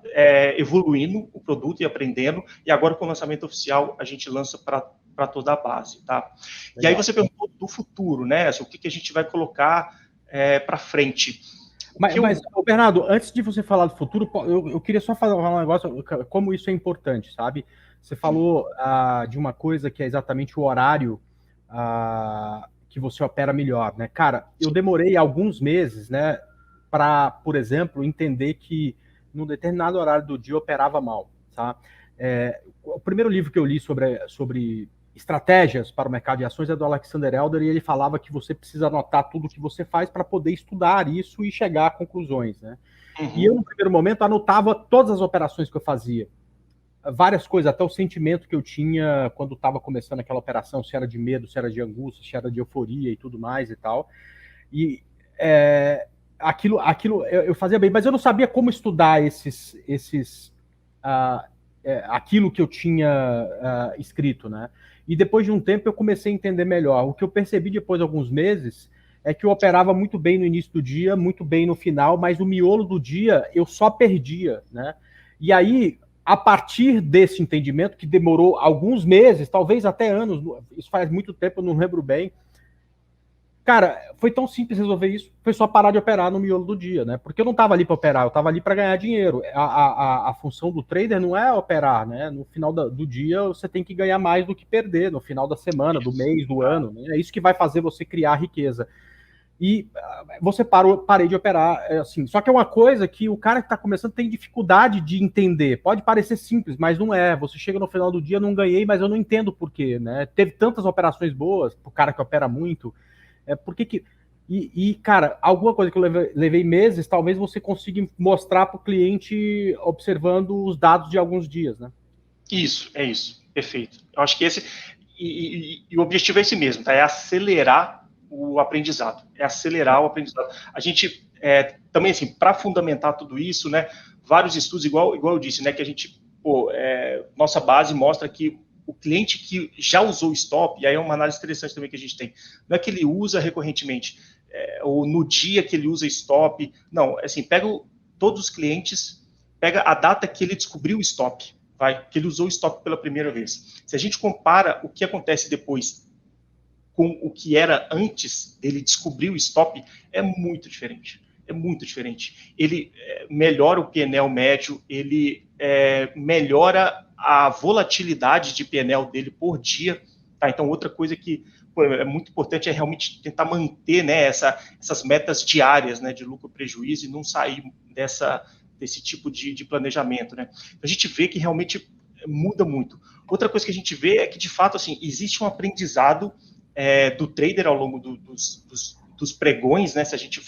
evoluindo o produto e aprendendo, e agora com o lançamento oficial, a gente lança para toda a base, tá? Legal. E aí você perguntou do futuro, né? Assim, o que a gente vai colocar para frente. Mas, Bernardo, antes de você falar do futuro, eu queria só falar um negócio, como isso é importante, sabe? Você falou de uma coisa que é exatamente o horário que você opera melhor, né? Cara, eu demorei alguns meses, né, para, por exemplo, entender que num determinado horário do dia eu operava mal, tá? O primeiro livro que eu li sobre estratégias para o mercado de ações é do Alexander Elder, e ele falava que você precisa anotar tudo o que você faz para poder estudar isso e chegar a conclusões, né? Uhum. E eu, no primeiro momento, anotava todas as operações que eu fazia, várias coisas, até o sentimento que eu tinha quando estava começando aquela operação, se era de medo, se era de angústia, se era de euforia e tudo mais e tal. E aquilo eu fazia bem, mas eu não sabia como estudar aquilo que eu tinha escrito, né? E depois de um tempo eu comecei a entender melhor. O que eu percebi depois de alguns meses é que eu operava muito bem no início do dia, muito bem no final, mas o miolo do dia eu só perdia, né? E aí, a partir desse entendimento, que demorou alguns meses, talvez até anos, isso faz muito tempo, eu não lembro bem, cara, foi tão simples resolver isso, foi só parar de operar no miolo do dia, né? Porque eu não estava ali para operar, eu estava ali para ganhar dinheiro. A função do trader não é operar, né? No final do dia você tem que ganhar mais do que perder, no final da semana, do mês, do ano, né? É isso que vai fazer você criar riqueza. E você parei de operar, assim. Só que é uma coisa que o cara que está começando tem dificuldade de entender. Pode parecer simples, mas não é. Você chega no final do dia, não ganhei, mas eu não entendo por quê, né? Teve tantas operações boas, pro cara que opera muito. Cara, alguma coisa que eu levei meses, talvez você consiga mostrar para o cliente observando os dados de alguns dias, né? Isso, perfeito. Eu acho que esse, e o objetivo é esse mesmo, tá? É acelerar o aprendizado, A gente, também assim, para fundamentar tudo isso, né, vários estudos, igual eu disse, né, que a gente, nossa base mostra que o cliente que já usou o stop, e aí é uma análise interessante também que a gente tem, não é que ele usa recorrentemente, ou no dia que ele usa stop, não, assim, pega todos os clientes, pega a data que ele descobriu o stop, que ele usou o stop pela primeira vez. Se a gente compara o que acontece depois com o que era antes dele descobrir o stop, é muito diferente. Ele melhora o PNL médio, ele melhora a volatilidade de PNL dele por dia, tá? Então, outra coisa que é muito importante é realmente tentar manter, né, essas metas diárias, né, de lucro e prejuízo, e não sair desse tipo de planejamento, né? A gente vê que realmente muda muito. Outra coisa que a gente vê é que, de fato, assim, existe um aprendizado do trader ao longo dos pregões, né? Se a gente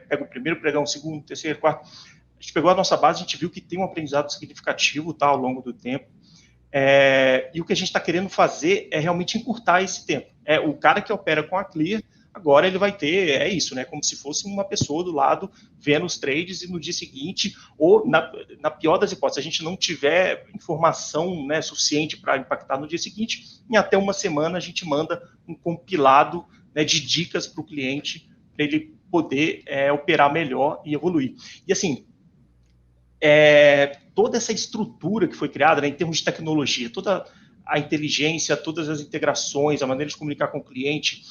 pega o primeiro pregão, o segundo, o terceiro, o quarto, a gente pegou a nossa base, a gente viu que tem um aprendizado significativo, tá, ao longo do tempo. E o que a gente está querendo fazer é realmente encurtar esse tempo. O cara que opera com a Clear, agora ele vai ter, isso, né, como se fosse uma pessoa do lado vendo os trades, e no dia seguinte, ou na pior das hipóteses, a gente não tiver informação, né, suficiente para impactar no dia seguinte, em até uma semana a gente manda um compilado, né, de dicas para o cliente, para ele poder operar melhor e evoluir. E assim, toda essa estrutura que foi criada, né, em termos de tecnologia, toda a inteligência, todas as integrações, a maneira de comunicar com o cliente,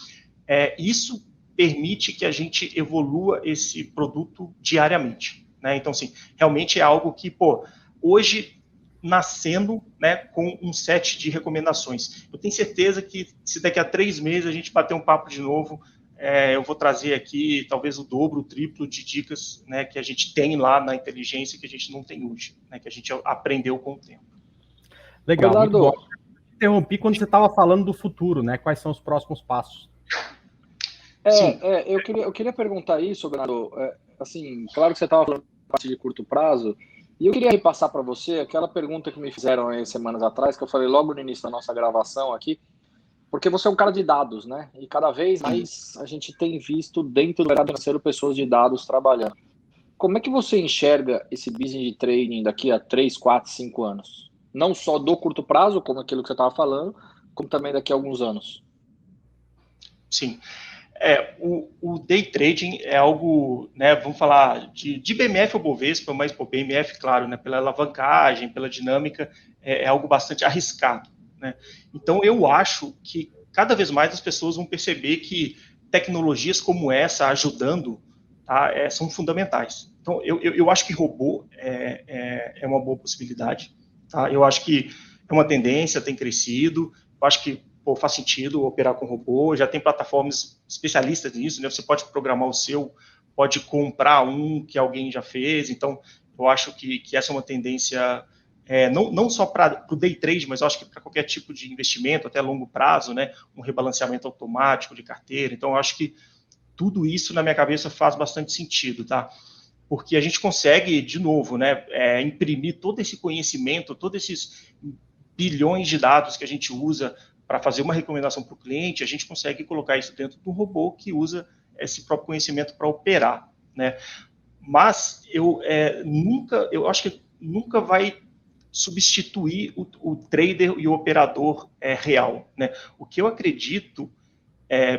isso permite que a gente evolua esse produto diariamente, né? Então, assim, realmente é algo que, hoje, nascendo, né, com um set de recomendações. Eu tenho certeza que, se daqui a 3 meses a gente bater um papo de novo, eu vou trazer aqui talvez o dobro, o triplo de dicas, né, que a gente tem lá na inteligência que a gente não tem hoje, né, que a gente aprendeu com o tempo. Legal, muito bom. Eu interrompi quando você estava falando do futuro, né? Quais são os próximos passos? Eu queria perguntar isso, Bernardo. Assim, claro que você estava falando de parte de curto prazo, e eu queria repassar para você aquela pergunta que me fizeram aí semanas atrás, que eu falei logo no início da nossa gravação aqui. Porque você é um cara de dados, né? E cada vez mais a gente tem visto dentro do mercado financeiro pessoas de dados trabalhando. Como é que você enxerga esse business de trading daqui a 3, 4, 5 anos? Não só do curto prazo, como aquilo que você estava falando, como também daqui a alguns anos. Sim. O day trading é algo, né, vamos falar de BMF ou Bovespa, mas por BMF, claro, né, pela alavancagem, pela dinâmica, é algo bastante arriscado, né? Então, eu acho que cada vez mais as pessoas vão perceber que tecnologias como essa ajudando, tá, são fundamentais. Então, eu acho que robô é uma boa possibilidade, tá? Eu acho que é uma tendência, tem crescido, eu acho que faz sentido operar com robô, já tem plataformas especialistas nisso, né? Você pode programar o seu, pode comprar um que alguém já fez, então eu acho que essa é uma tendência, não só para o day trade, mas eu acho que para qualquer tipo de investimento, até longo prazo, né? Um rebalanceamento automático de carteira, então eu acho que tudo isso na minha cabeça faz bastante sentido, tá? Porque a gente consegue, de novo, né, imprimir todo esse conhecimento, todos esses bilhões de dados que a gente usa para fazer uma recomendação para o cliente, a gente consegue colocar isso dentro do robô que usa esse próprio conhecimento para operar, né? Mas eu acho que nunca vai substituir o trader e o operador real, né? O que eu acredito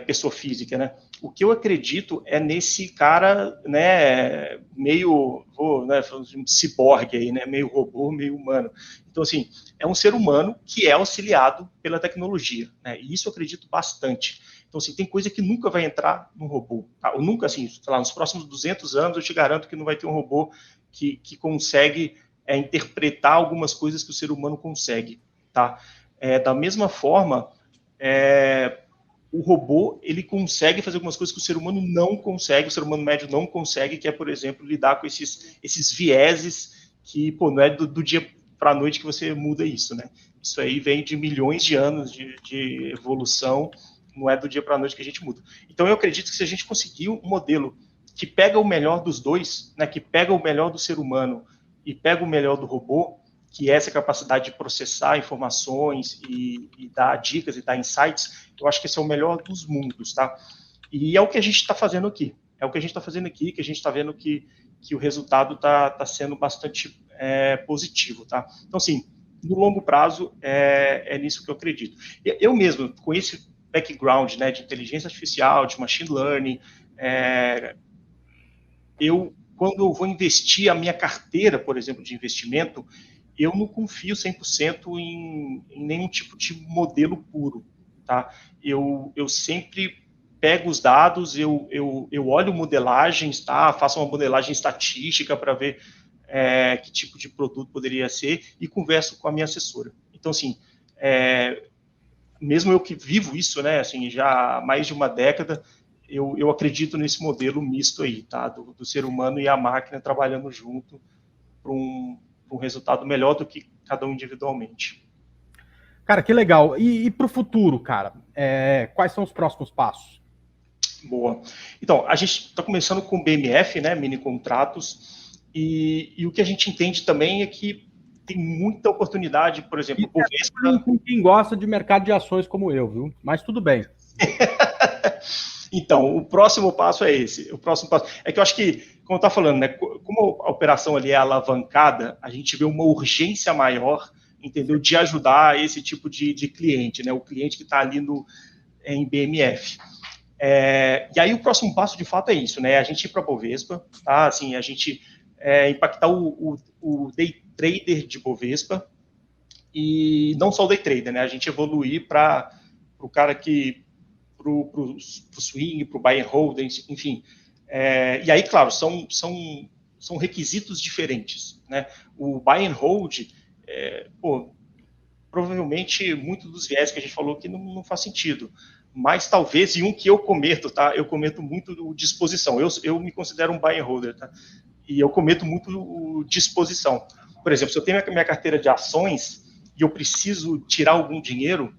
pessoa física, né? O que eu acredito é nesse cara, né, meio, um ciborgue aí, né, meio robô, meio humano. Então, assim, é um ser humano que é auxiliado pela tecnologia, né? E isso eu acredito bastante. Então, assim, tem coisa que nunca vai entrar no robô, tá? Ou nunca, assim, sei lá, nos próximos 200 anos eu te garanto que não vai ter um robô que consegue interpretar algumas coisas que o ser humano consegue, tá? Da mesma forma, o robô, ele consegue fazer algumas coisas que o ser humano não consegue, o ser humano médio não consegue, que é, por exemplo, lidar com esses vieses que, não é do dia para a noite que você muda isso, né? Isso aí vem de milhões de anos de evolução, não é do dia para a noite que a gente muda. Então, eu acredito que se a gente conseguir um modelo que pega o melhor dos dois, né, que pega o melhor do ser humano e pega o melhor do robô, que é essa capacidade de processar informações e dar dicas e dar insights, eu acho que esse é o melhor dos mundos, tá? E é o que a gente está fazendo aqui. É o que a gente está fazendo aqui, que a gente está vendo que o resultado está sendo bastante positivo, tá? Então, assim, no longo prazo, é nisso que eu acredito. Eu mesmo, com esse background, né, de inteligência artificial, de machine learning, quando eu vou investir a minha carteira, por exemplo, de investimento, eu não confio 100% em nenhum tipo de modelo puro, tá? Eu sempre pego os dados, eu olho modelagens, tá? Faço uma modelagem estatística para ver que tipo de produto poderia ser e converso com a minha assessora. Então, assim, mesmo eu que vivo isso, né, assim, já há mais de uma década, eu acredito nesse modelo misto aí, tá? Do ser humano e a máquina trabalhando junto para um resultado melhor do que cada um individualmente. Cara, que legal. E para o futuro, cara, quais são os próximos passos? Boa. Então, a gente está começando com BMF, né, mini contratos, e o que a gente entende também é que tem muita oportunidade, por exemplo, o Bovespa... Quem gosta de mercado de ações como eu, viu? Mas tudo bem. Então, o próximo passo é esse. O próximo passo é que eu acho que, como eu estava falando, né, como a operação ali é alavancada, a gente vê uma urgência maior, entendeu, de ajudar esse tipo de cliente, né, o cliente que está ali em BMF. E aí o próximo passo, de fato, é isso, né, a gente ir para a Bovespa, tá, assim, a gente impactar o day trader de Bovespa, e não só o day trader, né, a gente evoluir para o cara que para o swing, para o buy and hold, enfim. E aí, claro, são requisitos diferentes, né? O buy and hold, provavelmente, muito dos viés que a gente falou que não faz sentido. Mas talvez, e um que eu cometo, tá? Eu cometo muito o disposição. Eu me considero um buy and holder, tá? E eu cometo muito o disposição. Por exemplo, se eu tenho a minha carteira de ações e eu preciso tirar algum dinheiro,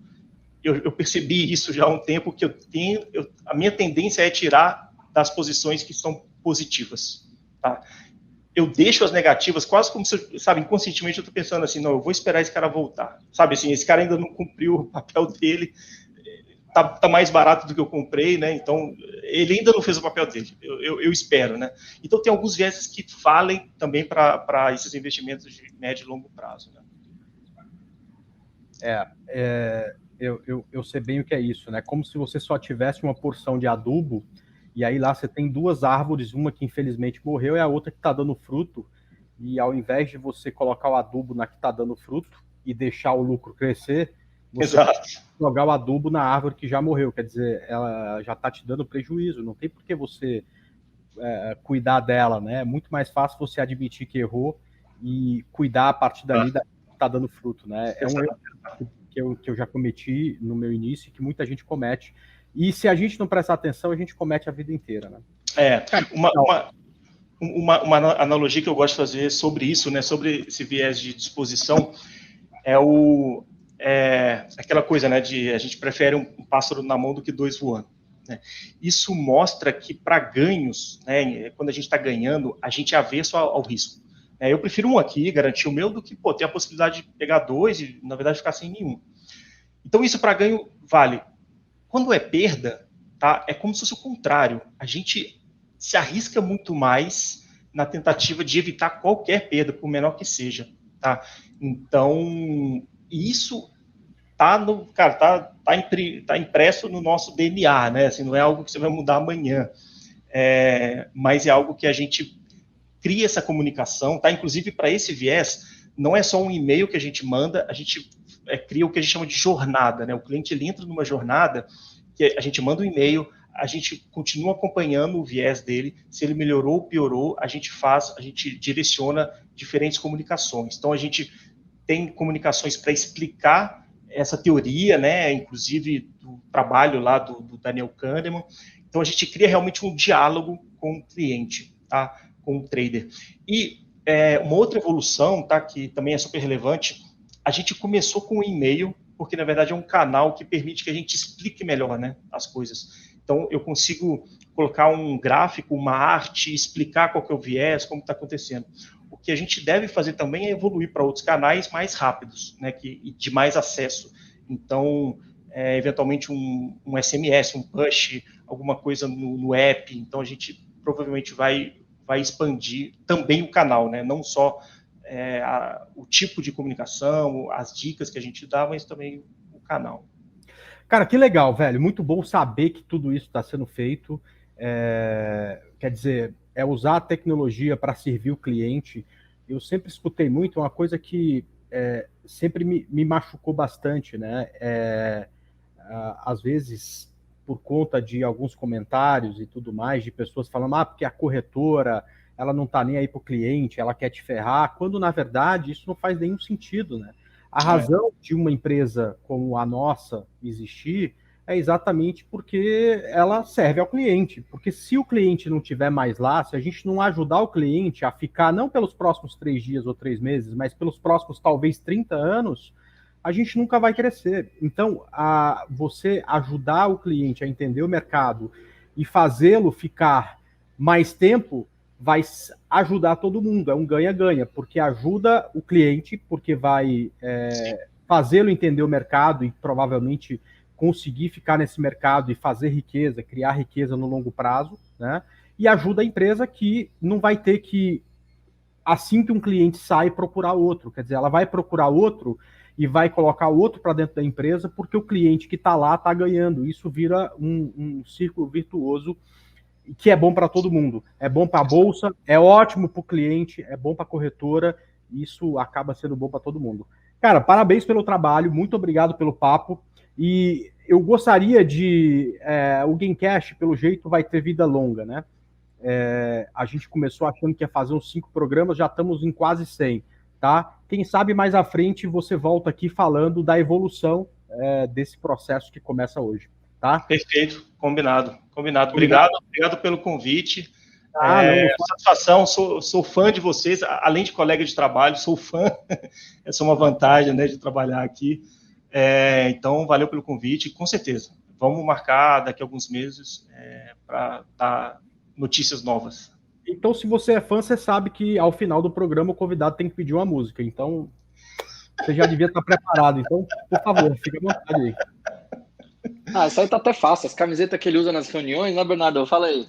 eu percebi isso já há um tempo, que a minha tendência é tirar das posições que são positivas, tá? Eu deixo as negativas quase como se, sabe, inconscientemente eu estou pensando assim, não, eu vou esperar esse cara voltar, sabe, assim, esse cara ainda não cumpriu o papel dele, tá mais barato do que eu comprei, né? Então, ele ainda não fez o papel dele, eu espero, né? Então, tem alguns vieses que valem também para esses investimentos de médio e longo prazo, né? Eu sei bem o que é isso, né? Como se você só tivesse uma porção de adubo, e aí lá você tem duas árvores, uma que infelizmente morreu e a outra que está dando fruto, e ao invés de você colocar o adubo na que está dando fruto e deixar o lucro crescer, você jogar o adubo na árvore que já morreu, quer dizer, ela já está te dando prejuízo, não tem por que você cuidar dela, né? É muito mais fácil você admitir que errou e cuidar a partir dali da que está dando fruto, né? É um erro que eu já cometi no meu início e que muita gente comete. E se a gente não prestar atenção, a gente comete a vida inteira, né? Uma analogia que eu gosto de fazer sobre isso, né, sobre esse viés de disposição, aquela coisa, né, de a gente prefere um pássaro na mão do que dois voando, né? Isso mostra que para ganhos, né, quando a gente está ganhando, a gente é avesso ao risco. Eu prefiro um aqui, garantir o meu, do que ter a possibilidade de pegar dois e, na verdade, ficar sem nenhum. Então, isso para ganho vale. Quando é perda, tá, é como se fosse o contrário. A gente se arrisca muito mais na tentativa de evitar qualquer perda, por menor que seja, tá? Então, isso tá impresso no nosso DNA, né? Assim, não é algo que você vai mudar amanhã, mas é algo que a gente cria essa comunicação, tá? Inclusive, para esse viés, não é só um e-mail que a gente manda, a gente cria o que a gente chama de jornada, né? O cliente ele entra numa jornada que a gente manda um e-mail, a gente continua acompanhando o viés dele, se ele melhorou ou piorou, a gente direciona diferentes comunicações. Então, a gente tem comunicações para explicar essa teoria, né, inclusive do trabalho lá do Daniel Kahneman. Então, a gente cria realmente um diálogo com o cliente, tá, com o trader. E uma outra evolução, tá, que também é super relevante, a gente começou com o e-mail, porque, na verdade, é um canal que permite que a gente explique melhor, né, as coisas. Então, eu consigo colocar um gráfico, uma arte, explicar qual que é o viés, como está acontecendo. O que a gente deve fazer também é evoluir para outros canais mais rápidos, né, de mais acesso. Então, eventualmente um SMS, um push, alguma coisa no app. Então, a gente provavelmente vai expandir também o canal, né, não só o tipo de comunicação, as dicas que a gente dá, mas também o canal. Cara, que legal, velho. Muito bom saber que tudo isso está sendo feito. Quer dizer, usar a tecnologia para servir o cliente. Eu sempre escutei muito uma coisa que sempre me machucou bastante, né? Às vezes, por conta de alguns comentários e tudo mais, de pessoas falando, porque a corretora, ela não está nem aí para o cliente, ela quer te ferrar, quando, na verdade, isso não faz nenhum sentido, né? A razão de uma empresa como a nossa existir é exatamente porque ela serve ao cliente. Porque se o cliente não estiver mais lá, se a gente não ajudar o cliente a ficar, não pelos próximos 3 dias ou 3 meses, mas pelos próximos, talvez, 30 anos, a gente nunca vai crescer. Então, você ajudar o cliente a entender o mercado e fazê-lo ficar mais tempo vai ajudar todo mundo, é um ganha-ganha, porque ajuda o cliente, porque vai fazê-lo entender o mercado e provavelmente conseguir ficar nesse mercado e fazer riqueza, criar riqueza no longo prazo, né? E ajuda a empresa que não vai ter que, assim que um cliente sai, procurar outro, quer dizer, ela vai procurar outro e vai colocar outro para dentro da empresa porque o cliente que está lá está ganhando. Isso vira um círculo virtuoso que é bom para todo mundo. É bom para a bolsa, é ótimo para o cliente, é bom para a corretora, isso acaba sendo bom para todo mundo. Cara, parabéns pelo trabalho, muito obrigado pelo papo, e eu gostaria de... o Gamecast, pelo jeito, vai ter vida longa, né? A gente começou achando que ia fazer uns 5 programas, já estamos em quase 100, tá? Quem sabe mais à frente você volta aqui falando da evolução desse processo que começa hoje. Tá? Perfeito, combinado. Obrigado pelo convite. Satisfação, sou fã de vocês, além de colega de trabalho, sou fã. Essa é uma vantagem, né, de trabalhar aqui. Então, valeu pelo convite, com certeza. Vamos marcar daqui a alguns meses para dar notícias novas. Então, se você é fã, você sabe que ao final do programa o convidado tem que pedir uma música. Então, você já devia estar preparado. Então, por favor, fique à vontade aí. Ah, isso aí tá até fácil. As camisetas que ele usa nas reuniões, né, Bernardo? Fala aí.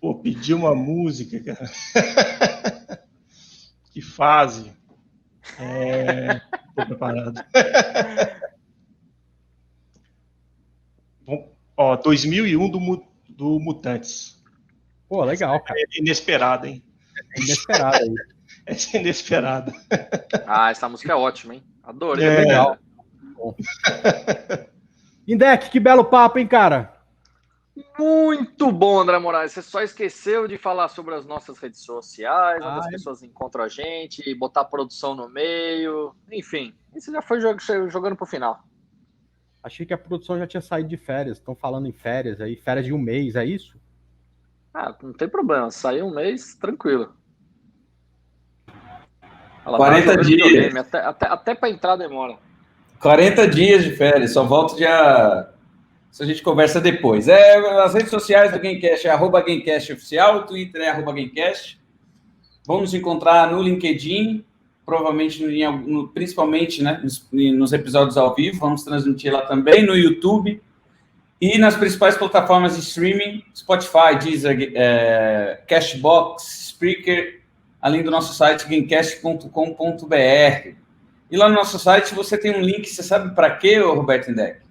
Pô, pedi uma música, cara. Que fase. Tô preparado. Bom, 2001 do Mutantes. Pô, legal, cara. É inesperado, hein? É inesperado aí. Essa é inesperada. Ah, essa música é ótima, hein? Adorei. É legal. Bom. Indec, que belo papo, hein, cara? Muito bom, André Moraes. Você só esqueceu de falar sobre as nossas redes sociais, onde as é? pessoas encontram a gente, botar a produção no meio, enfim. Isso já foi jogando pro final. Achei que a produção já tinha saído de férias. Estão falando em férias aí, férias de um mês, é isso? Ah, não tem problema. Saiu um mês, tranquilo. Ela 40 dias. Até para entrar demora. 40 dias de férias, só volto dia... Isso a gente conversa depois. As redes sociais do Gamecast é @Gamecast oficial, o Twitter é @Gamecast. Vamos nos encontrar no LinkedIn, provavelmente, principalmente, né, nos episódios ao vivo, vamos transmitir lá também, no YouTube e nas principais plataformas de streaming, Spotify, Deezer, Cashbox, Spreaker, além do nosso site gamecast.com.br. E lá no nosso site você tem um link, você sabe para quê, Roberto Indec?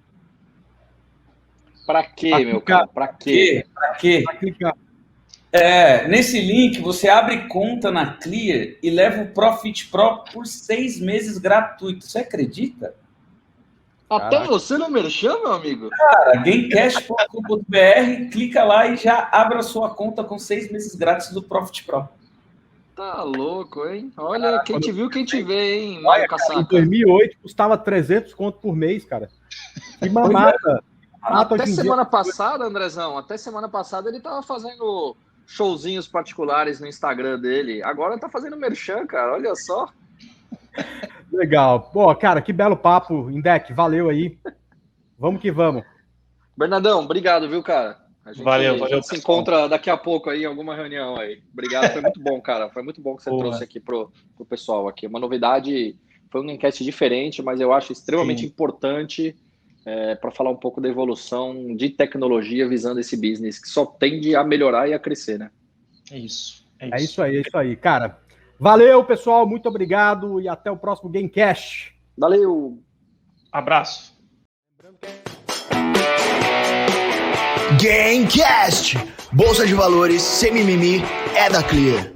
Para quê, meu cara? Para quê? Para quê? Pra clicar. Nesse link, você abre conta na Clear e leva o Profit Pro por 6 meses gratuito. Você acredita? Até Caraca. você no merchan, meu amigo? Cara, gamecast.com.br, clica lá e já abre a sua conta com 6 meses grátis do Profit Pro. Tá louco, hein? Olha, quem te viu, quem te vê, hein, Olha, Mário cara, Casaca. em 2008 custava 300 conto por mês, cara. Que mamata. Até semana passada, Andrezão, ele tava fazendo showzinhos particulares no Instagram dele. Agora tá fazendo merchan, cara, olha só. Legal. Pô, cara, que belo papo, Indec. Valeu aí. Vamos que vamos. Bernardão, obrigado, viu, cara? A gente se pessoal. encontra daqui a pouco aí em alguma reunião aí. Obrigado, foi muito bom, cara. Foi muito bom que você trouxe aqui pro pessoal aqui. Uma novidade, foi um enquete diferente, mas eu acho extremamente importante para falar um pouco da evolução de tecnologia visando esse business, que só tende a melhorar e a crescer, né? É isso. É isso aí, cara. Valeu, pessoal. Muito obrigado e até o próximo Gamecast. Valeu! Abraço. Gamecast. Bolsa de valores sem mimimi é da Clear.